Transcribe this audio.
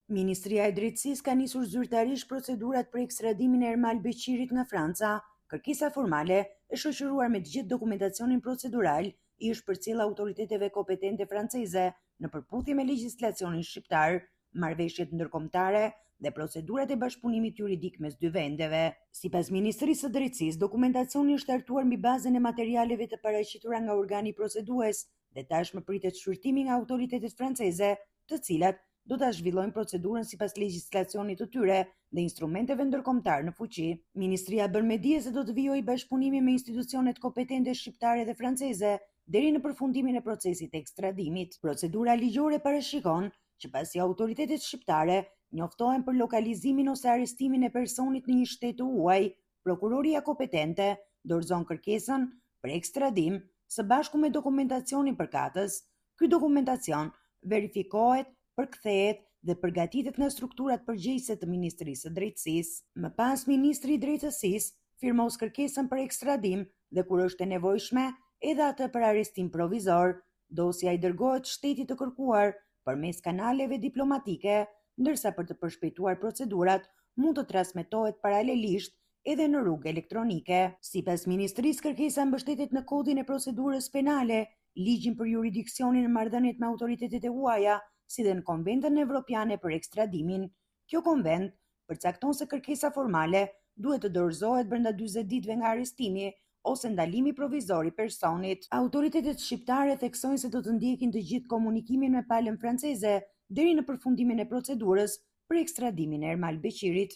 Ministria e Drejtësisë ka nisur zyrtarisht procedurat për ekstradimin e Ermal Beqirit nga Franca. Kërkesa formale e shoqëruar me të gjithë dokumentacionin procedural i është përcjellë autoriteteve kompetente franceze në përputhje me legjislacionin shqiptar, marrëveshjet ndërkombëtare dhe procedurat e bashkëpunimit juridik mes dy vendeve. Sipas Ministrisë së Drejtësisë, dokumentacioni është hartuar mbi bazën e materialeve të paraqitura nga organi procedues dhe tashmë pritet shqyrtimi nga autoritetet franceze, të cilat do ta zhvillojnë procedurën sipas legjislacionit të tyre dhe instrumenteve ndërkombëtar në fuqi. Ministria bën me dije se do të vijojë bashkëpunimi me institucionet kompetente shqiptare dhe franceze deri në përfundimin e procesit të ekstradimit. Procedura ligjore parashikon që pasi autoritetet shqiptare njoftohen për lokalizimin ose arrestimin e personit në një shtet të huaj, prokuroria kompetente dorëzon kërkesën për ekstradim së bashku me dokumentacionin përkatës. Ky dokumentacion verifikohet, përkthehet dhe përgatitet nga strukturat përgjegjëse të Ministrisë së Drejtësisë. Më pas, Ministri i Drejtësisë firmos kërkesën për ekstradim dhe kur është e nevojshme, edhe atë për arrestim provizor, dosja i dërgohet shtetit të kërkuar përmes kanaleve diplomatike, ndërsa për të përshpejtuar procedurat mund të transmetohet paralelisht edhe në rrugë elektronike. Sipas Ministrisë, kërkesa mbështetet në kodin e procedurës penale, ligjin për jurisdiksionin në marrëdhëniet me autoritetet e huaja, si dhe në Konventën Evropiane për ekstradimin. Kjo konvent përcakton se kërkesa formale duhet të dorëzohet brenda 40 ditëve nga arrestimi ose ndalimi provizor i personit. Autoritetet shqiptare theksojnë se do të ndjekin të gjithë komunikimin me palën franceze deri në përfundimin e procedurës për ekstradimin e Ermal Beqirit.